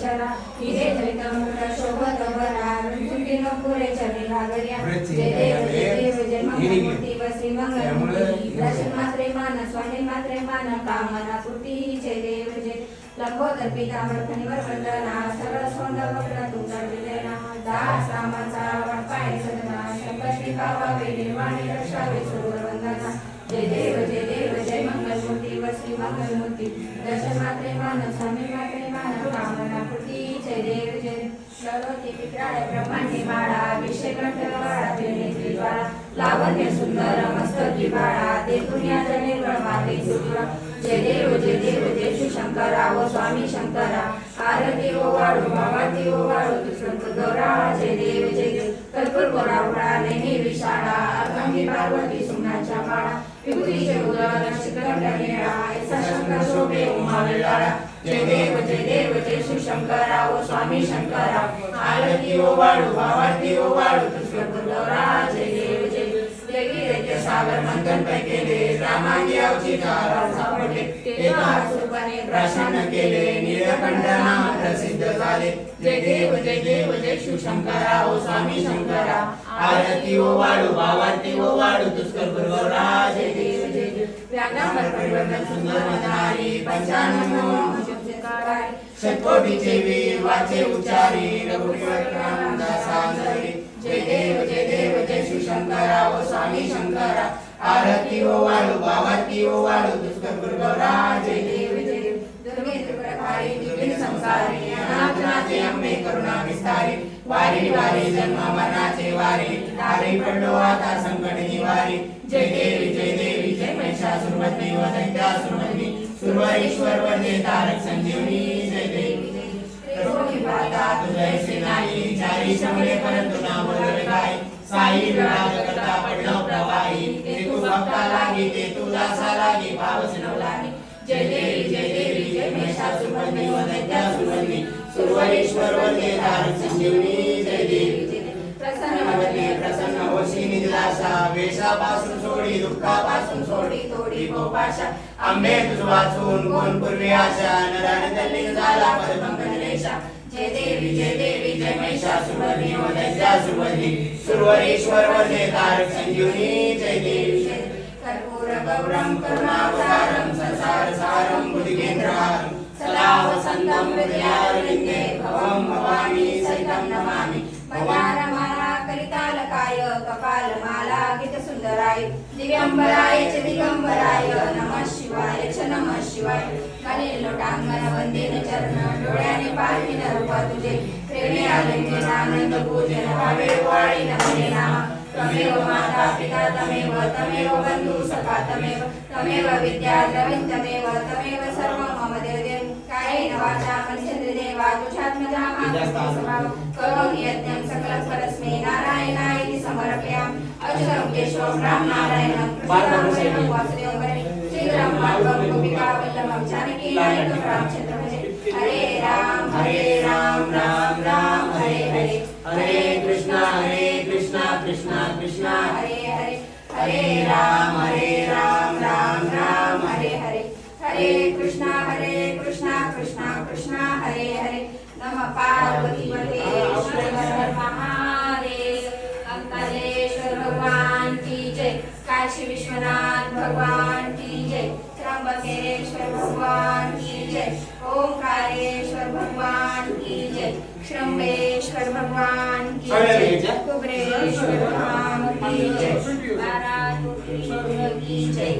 शरा हिरे धरित मुकुट शोभत बरा ऋतुकी नपुरे चरणी घागर्या जय देव जय मंगलमूर्ती वसी मंगलमूर्ती दर्शन मात्रे मान स्वामी मात्रे मान कामना पूर्ती जय देव जय लंबोदर पीतांबर फणीवर वंदना सरळ सौंदर्य वक्र तुमचा विजयना दास रामाचा वाटपाय सदना संकष्टी पावावे निर्वाणी रक्षावे सुर वंदना जय देव जय मंगलमूर्ती वसी मंगलमूर्ती दर्शन मात्रे मान स्वामी मात्रे मान कामना पूर्ती जय देव जय ललोटी पित्राळ ब्रह्मांडी बाळा अभिषेक कंठवाळा त्रिनेत्री ज्वाळा लावण्य सुंदर मस्तकी बाळा ते दुनियाच्या निर्मळ माते सुरा जय देव जय शिवशंकरा ओ स्वामी शंकरा आरती ओ वाळू भावाती ओ वाळू दुष्यंत गौरा जय देव कर्पूर गोरा भळा नेही विशाळा अर्धांगी पार्वती सुमनाच्या बाळा विभूतीचे उदर नक्षत्रकंठ निळा ऐसा शंकर शोभे उमा वेळाळा जय देव जय शिवशंकरा ओ स्वामी शंकरा आरती ओ वाळू भावाती ओ वाळू दुष्यंत गौरा जय देव जय सागर मंथन पै केले रामांगी अवचितार सापडले एका सुपाने प्रसन्न केले नीलकंठ नाम प्रसिद्ध झाले जय देव जय शिवशंकरा ओ स्वामी शंकरा आरती ओ वाळू भावाती ओ वाळू दुष्कर गौरा जय देव व्याघ्रांबर परिवर्तन सुंदर मनारी पंचानन षटकोटीचे वीर वाचे उच्चारी रघुवीर सागरी जय देव जय शिवशंकरा ओ स्वामी शंकरा आरती ओ वाळू भावाती ओ वाळू दुष्कर गौरा जय देव दुर्गे त्रिपुरारी दुर्गे संसारी अनाथनाथे अंबे करुणा विस्तारी वारी वारी जन्म मरणाचे वारी तारी पडलो आता संकट निवारी जय देवी जय महिषासुरमर्दिनी व दैत्यासुरमर्दिनी सुरवरीश्वर वंदे तारक संजीवनी जय देवी माता तुझे नाही चारी शमले परंतु ना बोलवे काय साई विराज करता पडलो प्रवाही ते तू भक्ता लागी ते तुला सालागी पावस नवलागी जय देवी जय महिषासुरमर्दिनी व दैत्यासुरमर्दिनी सुरवरीश्वर वंदे तारक संजीवनी जय देवी प्रसन्न होशी निजलाशा वेशापासून सोडी दुःखापासून सोडी तोडी गोपाशा आंबे तुझ वाचून कोण पूर्वी आशा नरान दल्ली झाला पदपंकजलेशा जय देवी जय महिषासुरमर्दिनी व दैत्यासुरमर्दिनी सुरवरीश्वर वंदे तारक संजीवनी जय देवी कर्पूर गौरम करुणावतारम संसार सारम बुद्धिकेंद्रहारम सदा वसंतम हृदयारविंदे भवं भवानी सहितं नमामि भवारमाला कलितालकाय कपालमाला गीत सुंदराय दिव्यांबराय च दिगंबराय नमः शिवाय काले लोटांगण वंदेन चरण डोळ्याने पाहिन रूप तुझे प्रेमे आलिंगन आनंद पूजन भावे वाळी नमने नाम तमेव माता पिता तमेव बंधु सखा तमेव विद्या द्रविण तमेव सर्व मम देव कायेन वाचा मनसेन्द्रियेण तुझ्यात्मजा मां करोमि यज्ञं सकलं परस्मै नारायणाय समर्पयामि अच्युतं केशवं राम नारायणं कृष्णं वासुदेवं श्रीराम माधवं गोपिका वल्लभं जानकी नायकं रामचन्द्र भजे हरे राम राम राम हरे हरे हरे कृष्णा कृष्णा कृष्णा हरे राम राम राम हरे हरे हरे कृष्णा कृष्णा कृष्णा हरे हरे नमः पार्वती परमेश्वर महादेव अंकलेश्वर भगवान की जय काशी विश्वनाथ भगवान की जय त्र्यंबकेश्वर भगवान की जय ओंकारेश्वर भगवान की जय श्रंबेश्वर भगवान की जय कुबेरेश्वर धाम की जय बारातुरी की जय